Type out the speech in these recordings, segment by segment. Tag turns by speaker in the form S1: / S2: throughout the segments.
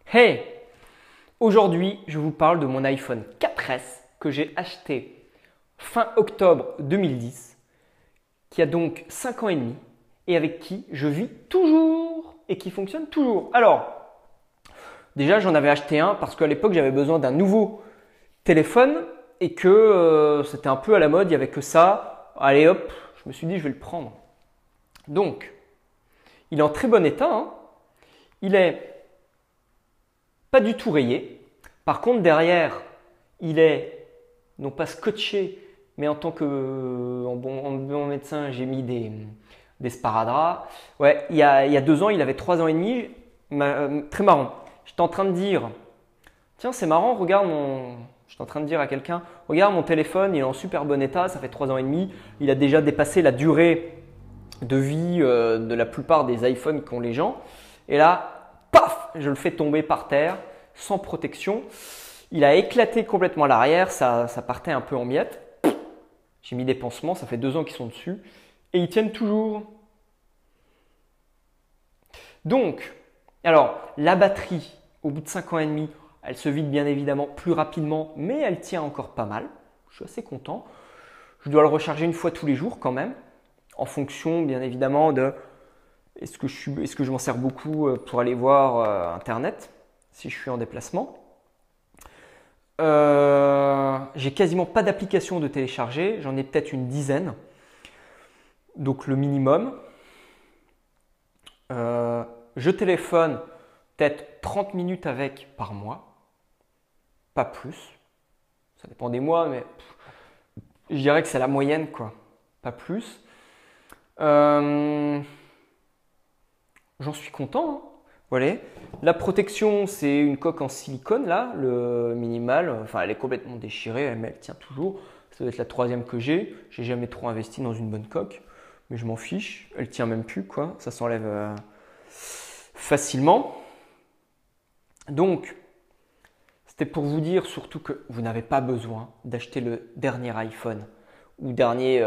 S1: Hey! Aujourd'hui, je vous parle de mon iPhone 4S que j'ai acheté fin octobre 2010, qui a donc 5 ans et demi et avec qui je vis toujours et qui fonctionne toujours. Alors, déjà, j'en avais acheté un parce qu'à l'époque, j'avais besoin d'un nouveau téléphone et que c'était un peu à la mode, il n'y avait que ça. Allez hop, je me suis dit, je vais le prendre. Donc, il est en très bon état, hein. Il est pas du tout rayé. Par contre, derrière, il est non pas scotché, mais en tant que en bon médecin, j'ai mis des sparadraps. Ouais, il y a 2 ans, il avait 3 ans et demi. Très marrant. J'étais en train de dire, tiens, c'est marrant, regarde mon. J'étais en train de dire à quelqu'un, regarde mon téléphone, il est en super bon état, ça fait 3 ans et demi. Il a déjà dépassé la durée de vie de la plupart des iPhones qu'ont les gens. Et là, paf, je le fais tomber par terre, sans protection. Il a éclaté complètement à l'arrière, ça partait un peu en miettes. J'ai mis des pansements, ça fait 2 ans qu'ils sont dessus. Et ils tiennent toujours. Donc, alors, la batterie, au bout de 5 ans et demi, elle se vide bien évidemment plus rapidement, mais elle tient encore pas mal. Je suis assez content. Je dois le recharger une fois tous les jours quand même, en fonction bien évidemment de est-ce que je m'en sers beaucoup pour aller voir Internet, si je suis en déplacement. J'ai quasiment pas d'application de télécharger, j'en ai peut-être une dizaine, donc le minimum. Je téléphone peut-être 30 minutes avec par mois, pas plus. Ça dépend des mois, mais je dirais que c'est la moyenne, quoi, pas plus. J'en suis content, hein. Voilà. La protection, c'est une coque en silicone, là, le minimal. Enfin, elle est complètement déchirée, mais elle tient toujours. Ça doit être la troisième que j'ai. J'ai jamais trop investi dans une bonne coque, mais je m'en fiche. Elle tient même plus, quoi. Ça s'enlève facilement. Donc, c'était pour vous dire surtout que vous n'avez pas besoin d'acheter le dernier iPhone ou dernier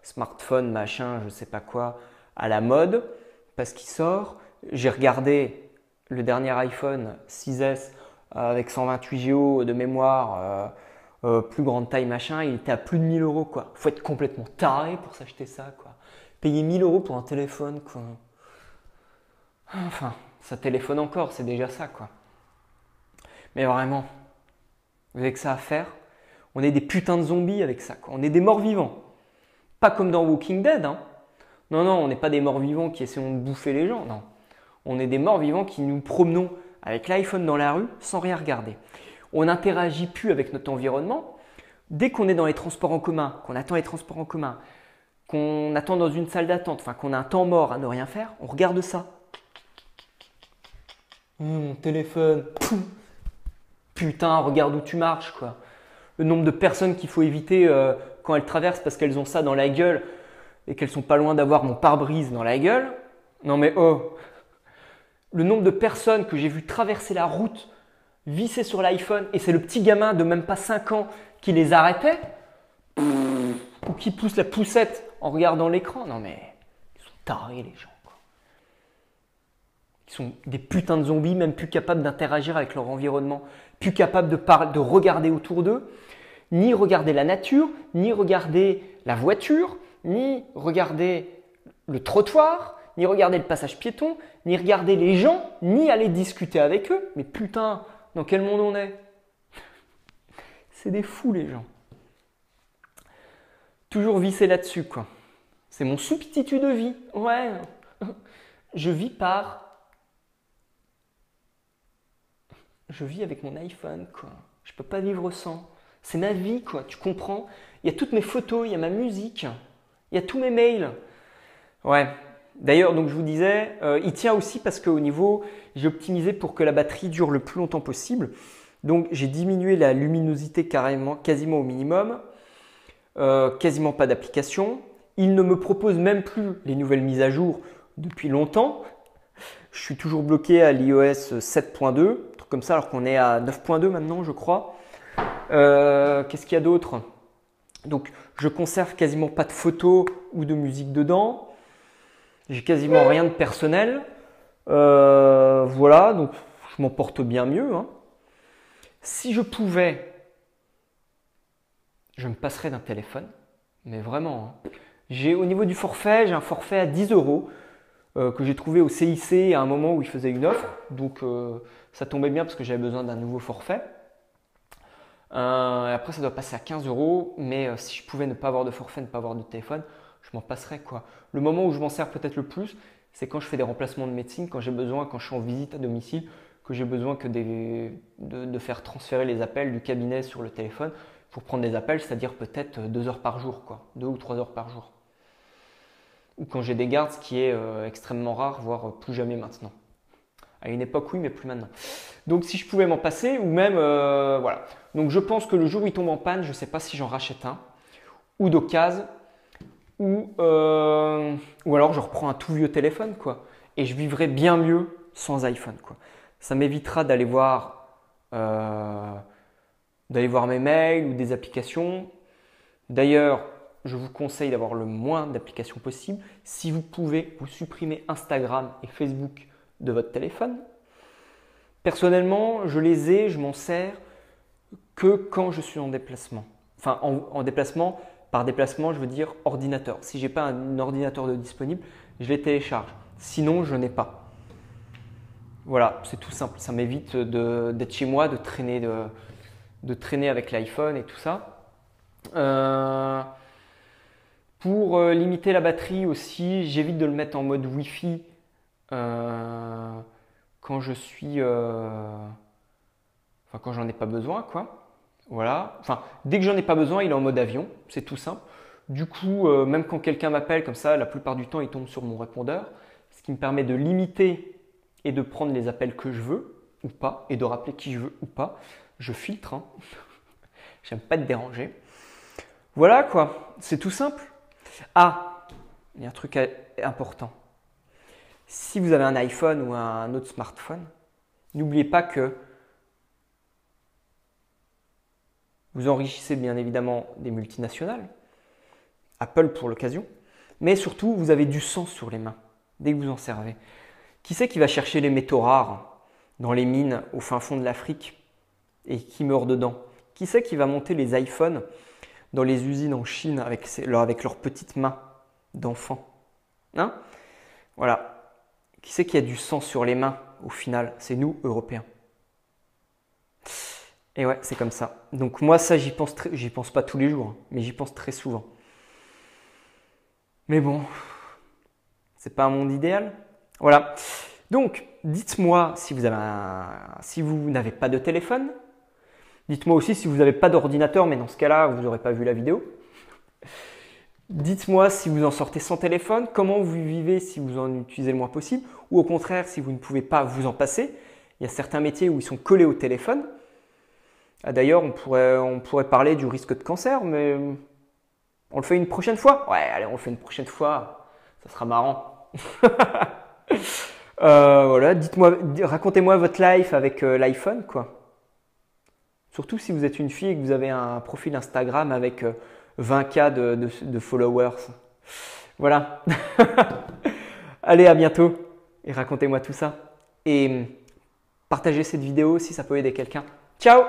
S1: smartphone, machin, je sais pas quoi, à la mode, parce qu'il sort. J'ai regardé le dernier iPhone 6S avec 128 Go de mémoire, plus grande taille, machin, il était à plus de 1000 euros, quoi. Faut être complètement taré pour s'acheter ça, quoi. Payer 1000 euros pour un téléphone, quoi. Enfin, ça téléphone encore, c'est déjà ça, quoi. Mais vraiment, vous avez que ça à faire. On est des putains de zombies avec ça, quoi. On est des morts vivants. Pas comme dans Walking Dead, hein. Non, non, on n'est pas des morts vivants qui essaient de bouffer les gens, non. On est des morts vivants qui nous promenons avec l'iPhone dans la rue sans rien regarder. On n'interagit plus avec notre environnement. Dès qu'on est dans les transports en commun, qu'on attend les transports en commun, qu'on attend dans une salle d'attente, enfin qu'on a un temps mort à ne rien faire, on regarde ça. Mon téléphone. Putain, regarde où tu marches, quoi. Le nombre de personnes qu'il faut éviter quand elles traversent parce qu'elles ont ça dans la gueule et qu'elles sont pas loin d'avoir mon pare-brise dans la gueule. Non mais oh, le nombre de personnes que j'ai vu traverser la route, visser sur l'iPhone, et c'est le petit gamin de même pas 5 ans qui les arrêtait, ou qui pousse la poussette en regardant l'écran. Non mais, ils sont tarés les gens, quoi. Ils sont des putains de zombies, même plus capables d'interagir avec leur environnement, plus capables de regarder autour d'eux, ni regarder la nature, ni regarder la voiture, ni regarder le trottoir, ni regarder le passage piéton, ni regarder les gens, ni aller discuter avec eux. Mais putain, dans quel monde on est? C'est des fous les gens. Toujours visser là-dessus, quoi. C'est mon substitut de vie. Ouais. Je vis avec mon iPhone, quoi. Je peux pas vivre sans. C'est ma vie, quoi. Tu comprends? Il y a toutes mes photos, il y a ma musique, il y a tous mes mails. Ouais. D'ailleurs, donc je vous disais, il tient aussi parce qu'au niveau, j'ai optimisé pour que la batterie dure le plus longtemps possible. Donc j'ai diminué la luminosité quasiment au minimum, quasiment pas d'application. Il ne me propose même plus les nouvelles mises à jour depuis longtemps. Je suis toujours bloqué à l'iOS 7.2, un truc comme ça, alors qu'on est à 9.2 maintenant, je crois. Qu'est-ce qu'il y a d'autre? Donc je conserve quasiment pas de photos ou de musique dedans. J'ai quasiment rien de personnel. Voilà, donc je m'en porte bien mieux, hein. Si je pouvais, je me passerais d'un téléphone, mais vraiment, hein. Au niveau du forfait, j'ai un forfait à 10 euros que j'ai trouvé au CIC à un moment où ils faisaient une offre. Donc ça tombait bien parce que j'avais besoin d'un nouveau forfait. Après, ça doit passer à 15 euros, mais si je pouvais ne pas avoir de forfait, ne pas avoir de téléphone, je m'en passerais quoi. Le moment où je m'en sers peut-être le plus, c'est quand je fais des remplacements de médecine, quand j'ai besoin, quand je suis en visite à domicile, que j'ai besoin de faire transférer les appels du cabinet sur le téléphone pour prendre des appels, c'est-à-dire peut-être 2 heures par jour, quoi, 2 ou 3 heures par jour. Ou quand j'ai des gardes, ce qui est extrêmement rare, voire plus jamais maintenant. À une époque, oui, mais plus maintenant. Donc, si je pouvais m'en passer, ou même, voilà. Donc, je pense que le jour où il tombe en panne, je ne sais pas si j'en rachète un, ou d'occasion, ou alors je reprends un tout vieux téléphone, quoi. Et je vivrai bien mieux sans iPhone, quoi. Ça m'évitera d'aller voir mes mails ou des applications. D'ailleurs, je vous conseille d'avoir le moins d'applications possible. Si vous pouvez, vous supprimez Instagram et Facebook de votre téléphone. Personnellement, je m'en sers que quand je suis en déplacement. Enfin, en déplacement, par déplacement, je veux dire ordinateur. Si je n'ai pas un ordinateur de disponible, je les télécharge. Sinon, je n'ai pas. Voilà, c'est tout simple. Ça m'évite d'être chez moi, de traîner avec l'iPhone et tout ça. Pour limiter la batterie aussi, j'évite de le mettre en mode Wi-Fi quand je suis, quand j'en ai pas besoin, quoi. Voilà. Enfin, dès que j'en ai pas besoin, il est en mode avion. C'est tout simple. Du coup, même quand quelqu'un m'appelle comme ça, la plupart du temps, il tombe sur mon répondeur, ce qui me permet de limiter et de prendre les appels que je veux ou pas et de rappeler qui je veux ou pas. Je filtre, hein. J'aime pas être dérangé. Voilà quoi, c'est tout simple. Ah, il y a un truc important. Si vous avez un iPhone ou un autre smartphone, n'oubliez pas que vous enrichissez bien évidemment des multinationales, Apple pour l'occasion, mais surtout vous avez du sang sur les mains dès que vous en servez. Qui c'est qui va chercher les métaux rares dans les mines au fin fond de l'Afrique et qui meurt dedans? Qui c'est qui va monter les iPhones dans les usines en Chine avec leurs petites mains d'enfants? Hein? Voilà. Qui c'est qui a du sang sur les mains au final? C'est nous, Européens. Et ouais, c'est comme ça. Donc moi, ça, j'y pense pas tous les jours, hein, mais j'y pense très souvent. Mais bon, c'est pas un monde idéal. Voilà. Donc, dites-moi si vous n'avez pas de téléphone. Dites-moi aussi si vous n'avez pas d'ordinateur, mais dans ce cas-là, vous n'aurez pas vu la vidéo. Dites-moi si vous en sortez sans téléphone, comment vous vivez si vous en utilisez le moins possible, ou au contraire, si vous ne pouvez pas vous en passer. Il y a certains métiers où ils sont collés au téléphone. D'ailleurs, on pourrait parler du risque de cancer, mais on le fait une prochaine fois. Ouais, allez, on le fait une prochaine fois. Ça sera marrant. Voilà, racontez-moi votre life avec l'iPhone, quoi. Surtout si vous êtes une fille et que vous avez un profil Instagram avec 20K de followers. Voilà. Allez, à bientôt et racontez-moi tout ça. Et partagez cette vidéo si ça peut aider quelqu'un. Ciao!